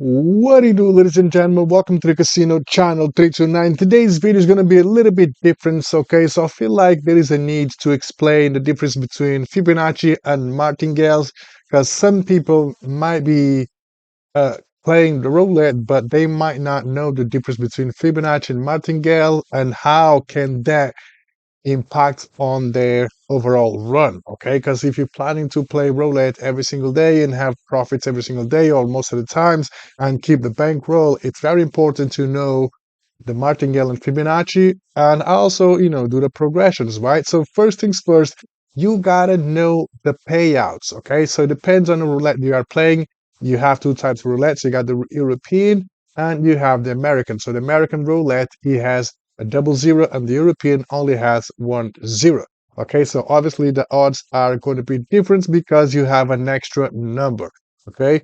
What do you do, ladies and gentlemen? Welcome to the Casino Channel 329. Today's video is going to be a little bit different, okay? So I feel like there is a need to explain the difference between Fibonacci and Martingales because some people might be uh, playing the roulette, but they might not know the difference between Fibonacci and Martingale and how can that impact on their overall run, okay? Because if you're planning to play roulette every single day and have profits every single day or most of the times and keep the bankroll, it's very important to know the martingale and Fibonacci and also, do the progressions, right? So first things first, you gotta know the payouts, okay? So it depends on the roulette you are playing. You have two types of roulette. So you got the European and you have the American. So the American roulette, it has a double zero, and the European only has 1 0. Okay, so obviously the odds are going to be different because you have an extra number. Okay,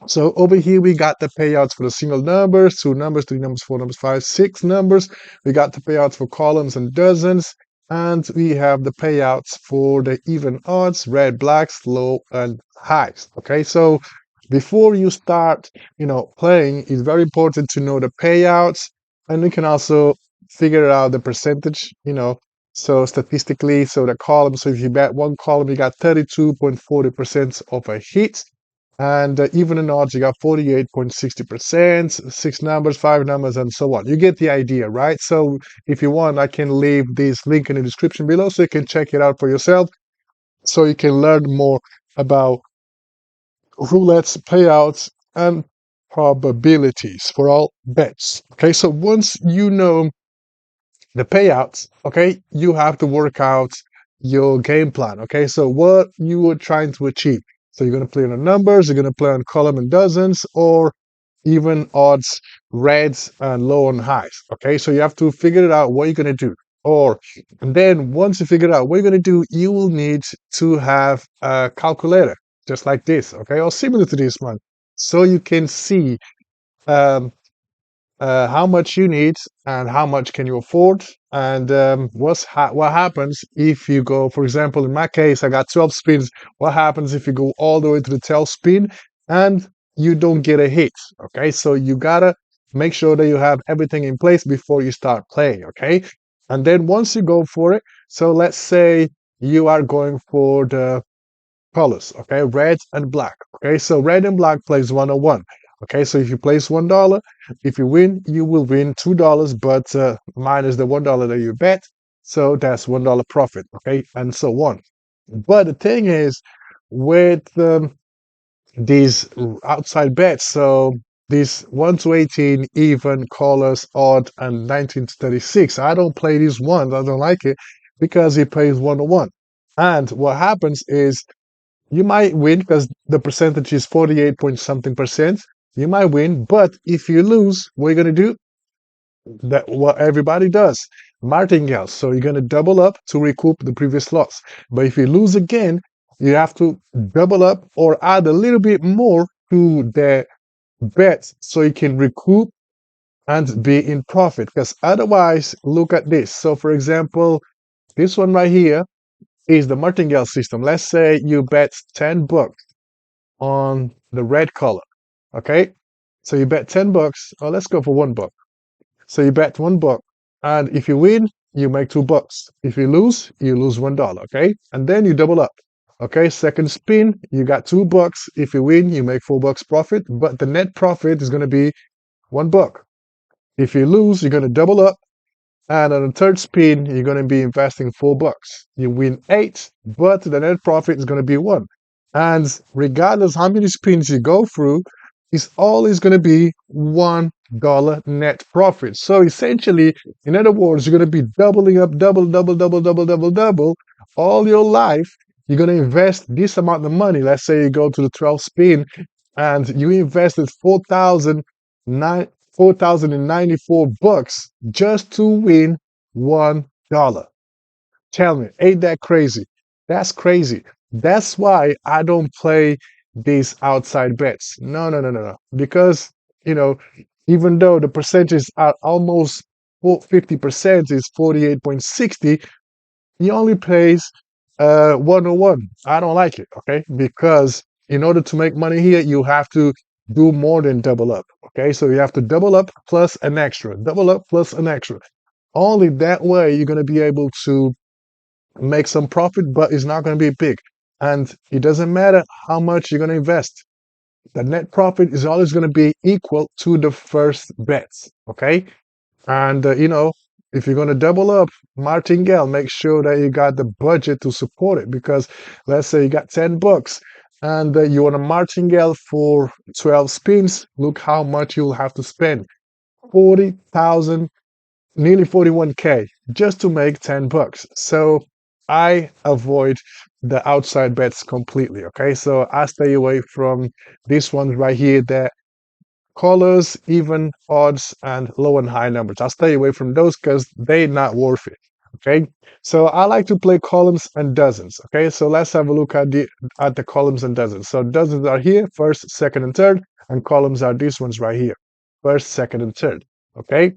so over here we got the payouts for the single numbers, two numbers, three numbers, four numbers, five, six numbers. We got the payouts for columns and dozens, and we have the payouts for the even odds, red, blacks, low, and highs. Okay, so before you start, playing, it's very important to know the payouts, and you can also figure out the percentage, so statistically, so the column, so if you bet one column, you got 32.40% of a hit, and even in odds, you got 48.60%, six numbers, five numbers, and so on. You get the idea, right? So if you want, I can leave this link in the description below so you can check it out for yourself, so you can learn more about roulette's payouts and probabilities for all bets. Okay, so once you know the payouts, okay, you have to work out your game plan. Okay, so what you are trying to achieve. So you're going to play on the numbers, you're going to play on column and dozens, or even odds, reds, and low and highs. Okay, so you have to figure it out what you're going to do. And then once you figure out what you're going to do, you will need to have a calculator, just like this, okay, or similar to this one, so you can see um, how much you need and how much can you afford, and what happens if you go, for example, in my case, I got 12 spins. What happens if you go all the way to the 12th spin and you don't get a hit? Okay, so you gotta make sure that you have everything in place before you start playing. Okay, and then once you go for it, so let's say you are going for the colors, okay, red and black. Okay, so red and black plays 101. Okay, so if you place $1, if you win, you will win $2, but minus the $1 that you bet, so that's $1 profit. Okay, and so on. But the thing is, with these outside bets, so these 1 to 18, even, colors, odd, and 19 to 36, I don't play these ones. I don't like it because it plays 101. And what happens is you might win because the percentage is 48 point something percent. You might win, but if you lose, what are you going to do? That what everybody does, martingale. So you're going to double up to recoup the previous loss. But if you lose again, you have to double up or add a little bit more to the bet so you can recoup and be in profit. Because otherwise, look at this. So for example, this one right here is the martingale system. Let's say you bet $10 on the red color. Okay, so you bet $10. Oh, let's go for $1. So you bet $1, and if you win, you make $2. If you lose $1. Okay, and then you double up. Okay, second spin, you got $2. If you win, you make $4 profit, but the net profit is going to be $1. If you lose, you're going to double up. And on the third spin, you're going to be investing $4. You win 8, but the net profit is going to be 1. And regardless how many spins you go through, it's always going to be $1 net profit. So essentially, in other words, you're going to be doubling up, double all your life. You're going to invest this amount of money. Let's say you go to the 12th spin and you invested $4,094 just to win $1. Tell me, ain't that crazy? That's crazy. That's why I don't play these outside bets. No, no, no, no, no. Because, you know, even though the percentages are almost 50%, is 48.60, he only plays 101. I don't like it, okay? Because in order to make money here, you have to do more than double up. Okay, so you have to double up plus an extra, double up plus an extra. Only that way you're going to be able to make some profit, but it's not going to be big. And it doesn't matter how much you're going to invest. The net profit is always going to be equal to the first bets. Okay, and if you're going to double up Martingale, make sure that you got the budget to support it. Because let's say you got $10 and you want a Martingale for 12 spins. Look how much you'll have to spend. 40,000, nearly 41K just to make $10. So I avoid the outside bets completely. Okay, so I stay away from this one right here that colors, even, odds, and low and high numbers. I'll stay away from those because they're not worth it. Okay, so I like to play columns and dozens. Okay, so let's have a look at the columns and dozens. So dozens are here, first, second, and third, and columns are these ones right here, first, second, and third. Okay,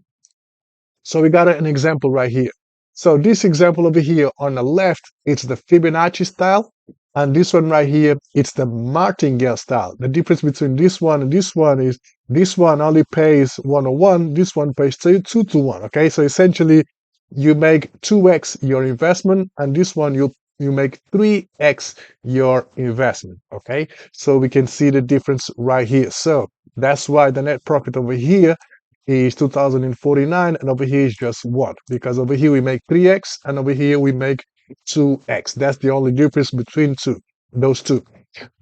so we got an example right here. So this example over here on the left, it's the Fibonacci style. And this one right here, it's the Martingale style. The difference between this one and this one is this one only pays 101, this one pays 2 to 1. Okay, so essentially you make 2x your investment, and this one you make 3x your investment. Okay, so we can see the difference right here. So that's why the net profit over here is 2049, and over here is just 1, because over here we make 3x and over here we make 2x. That's the only difference between those two.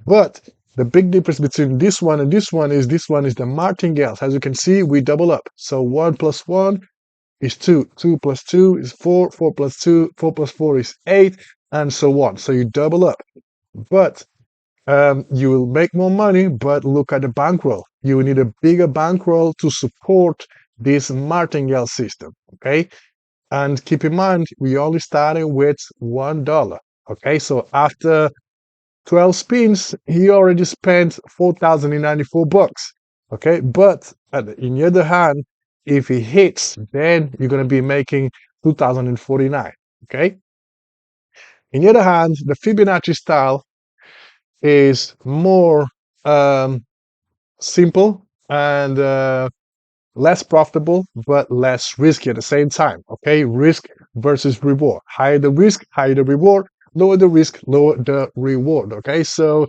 But the big difference between this one and this one is the martingales. As you can see, we double up. So 1 plus 1 is 2, 2 plus 2 is 4, 4 plus 2, 4 plus 4 is 8, and so on. So you double up. But you will make more money, but look at the bankroll. You will need a bigger bankroll to support this martingale system. Okay, and keep in mind we only started with $1. Okay, so after 12 spins, he already spent $4,094. Okay, but in the other hand, if he hits, then you're going to be making 2,049. Okay, in the other hand, the Fibonacci style is more simple and less profitable, but less risky at the same time. Okay, risk versus reward. Higher the risk, higher the reward. Lower the risk, lower the reward. Okay, so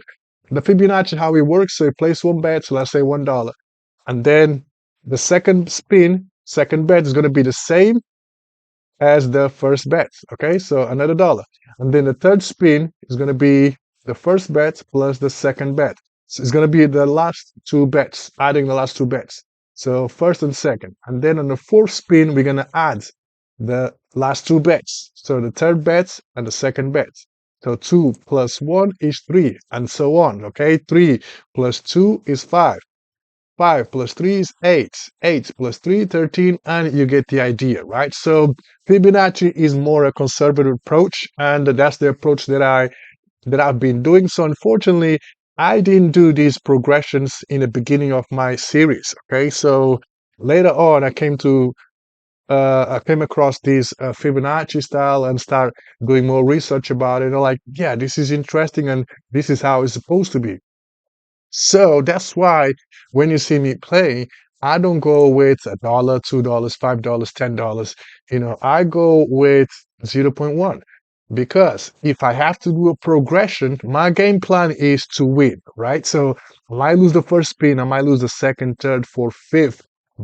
the Fibonacci, how it works, so you place one bet, so let's say $1, and then the second spin, second bet is going to be the same as the first bet. Okay, so another dollar. And then the third spin is going to be the first bet plus the second bet. So it's going to be the last two bets, adding the last two bets. So first and second. And then on the fourth spin, we're going to add the last two bets. So the third bet and the second bet. So 2 plus 1 is 3, and so on. Okay, 3 plus 2 is 5. 5 plus 3 is 8. 8 plus 3, 13, and you get the idea, right? So Fibonacci is more a conservative approach, and that's the approach that I've been doing. So unfortunately, I didn't do these progressions in the beginning of my series. Okay, so later on, I came across this Fibonacci style and start doing more research about it. And I'm like, yeah, this is interesting, and this is how it's supposed to be. So that's why when you see me play, I don't go with $1, $2, $5, $10. I go with 0.1, because if I have to do a progression, my game plan is to win, right? So I might lose the first spin, I might lose the second, third, fourth, fifth,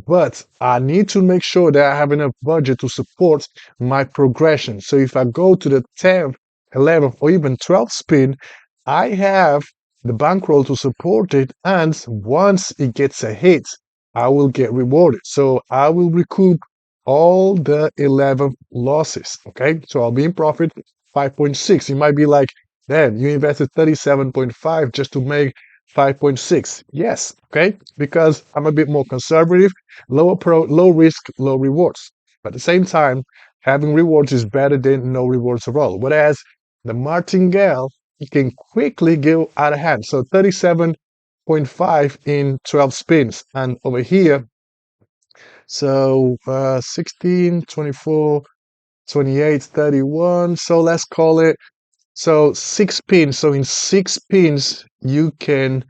but I need to make sure that I have enough budget to support my progression. So if I go to the 10th, 11th, or even 12th spin, I have the bankroll to support it, and once it gets a hit, I will get rewarded. So I will recoup all the 11 losses. Okay, so I'll be in profit 5.6. You might be like, damn, you invested 37.5 just to make 5.6. Yes, okay, because I'm a bit more conservative, low risk, low rewards. But at the same time, having rewards is better than no rewards at all. Whereas the martingale, it can quickly go out of hand. So 37.5 in 12 spins. And over here, so 16, 24, 28, 31. So let's call it, so 6 spins. So in 6 spins, you can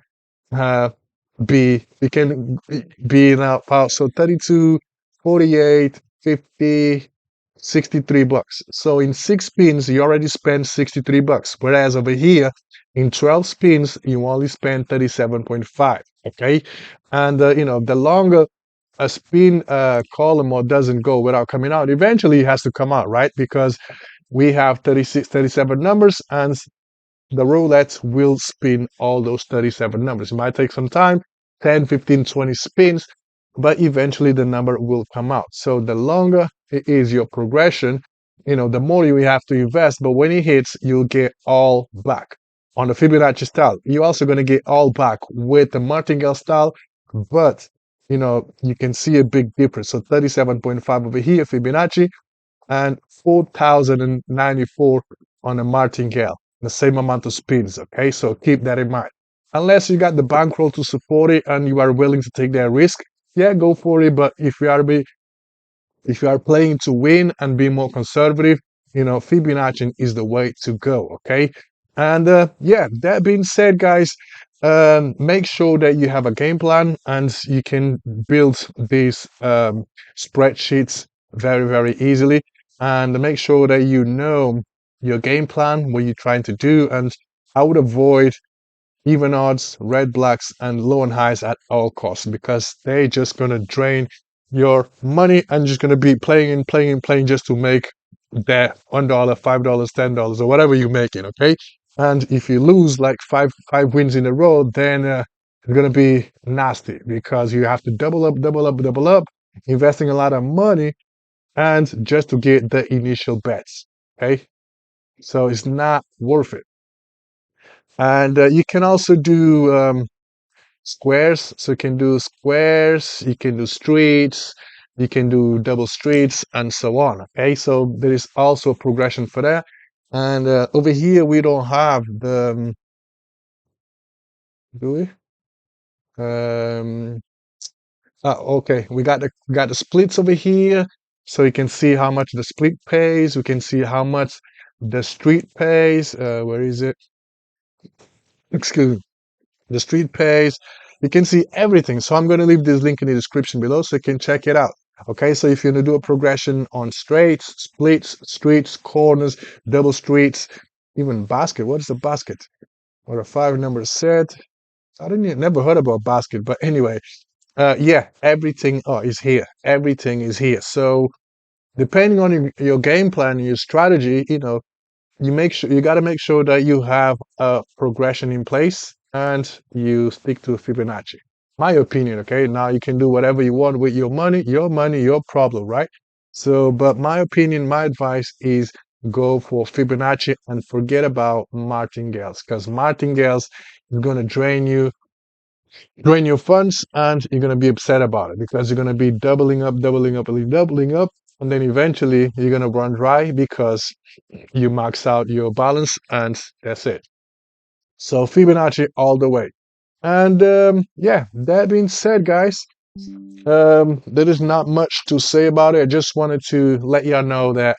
it can be in our power. So 32, 48, 50, 63 bucks. So in 6 spins, you already spent 63 bucks. Whereas over here, in 12 spins, you only spend 37.5. Okay. And, the longer a spin column or doesn't go without coming out, eventually it has to come out, right? Because we have 36, 37 numbers, and the roulette will spin all those 37 numbers. It might take some time, 10, 15, 20 spins, but eventually the number will come out. So the longer it is your progression, the more you have to invest, but when it hits, you'll get all back. On the Fibonacci style, you're also going to get all back with the Martingale style, but you can see a big difference. So 37.5 over here, Fibonacci, and 4,094 on a martingale, the same amount of spins. Okay, so keep that in mind. Unless you got the bankroll to support it and you are willing to take that risk, yeah, go for it. But if you are playing to win and be more conservative, Fibonacci is the way to go. Okay. And yeah, that being said, guys, make sure that you have a game plan and you can build these spreadsheets very, very easily. And make sure that you know your game plan, what you're trying to do. And I would avoid even odds, red blacks, and low and highs at all costs because they're just going to drain your money and just going to be playing and playing and playing just to make that $1, $5, $10, or whatever you're making. Okay. And if you lose like five wins in a row, then it's going to be nasty because you have to double up, double up, double up, investing a lot of money and just to get the initial bets. Okay. So it's not worth it. And you can also do squares. So you can do squares, you can do streets, you can do double streets, and so on. Okay, so there is also a progression for that. And over here, we don't have the, do we? Um, okay, we got the splits over here. So you can see how much the split pays. We can see how much the street pays. Where is it? Excuse me. The street pays. You can see everything. So I'm going to leave this link in the description below so you can check it out. Okay, so if you're going to do a progression on straights, splits, streets, corners, double streets, even basket. What is a basket? Or a 5 number set? I didn't never heard about basket, but anyway, yeah, everything is here. Everything is here. So depending on your game plan, your strategy, you got to make sure that you have a progression in place and you stick to Fibonacci. My opinion, okay? Now you can do whatever you want with your money, your problem, right? So, but my opinion, my advice is go for Fibonacci and forget about martingales because martingales is going to drain your funds and you're going to be upset about it because you're going to be doubling up, doubling up, doubling up, and then eventually you're going to run dry because you max out your balance and that's it. So Fibonacci all the way. And yeah, that being said, guys, there is not much to say about it. I just wanted to let y'all know that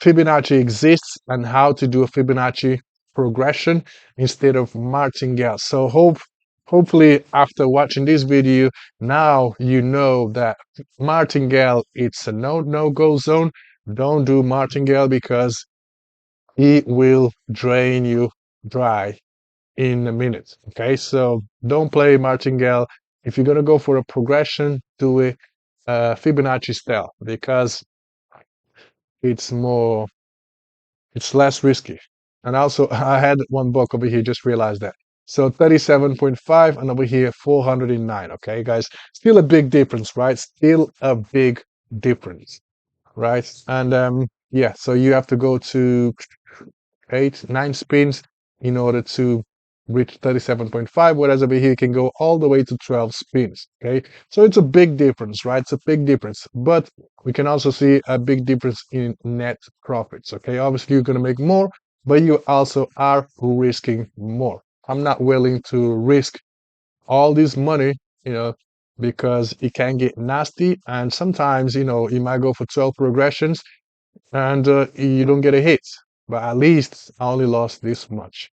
Fibonacci exists and how to do a Fibonacci progression instead of martingale. So hopefully after watching this video, now you know that martingale it's a no-go zone. Don't do martingale because it will drain you dry in a minute. Okay, so don't play martingale. If you're gonna go for a progression, do it Fibonacci style because it's more, it's less risky. And also, I had one book over here, just realized that. So 37.5 and over here 409. Okay, guys, still a big difference, right? Still a big difference, right? And yeah, so you have to go to 8, 9 spins in order to reach 37.5, whereas over here you can go all the way to 12 spins. Okay, so it's a big difference, right? It's a big difference, but we can also see a big difference in net profits. Okay, obviously you're going to make more, but you also are risking more. I'm not willing to risk all this money, because it can get nasty, and sometimes you might go for 12 progressions and you don't get a hit. But at least I only lost this much.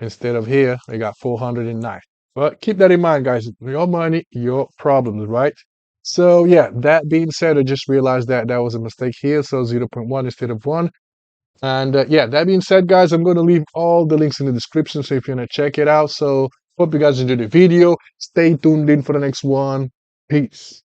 Instead of here, I got 409. But keep that in mind, guys. Your money, your problems, right? So yeah, that being said, I just realized that that was a mistake here. So 0.1 instead of 1. And yeah, that being said, guys, I'm going to leave all the links in the description. So if you want to check it out. So hope you guys enjoyed the video. Stay tuned in for the next one. Peace.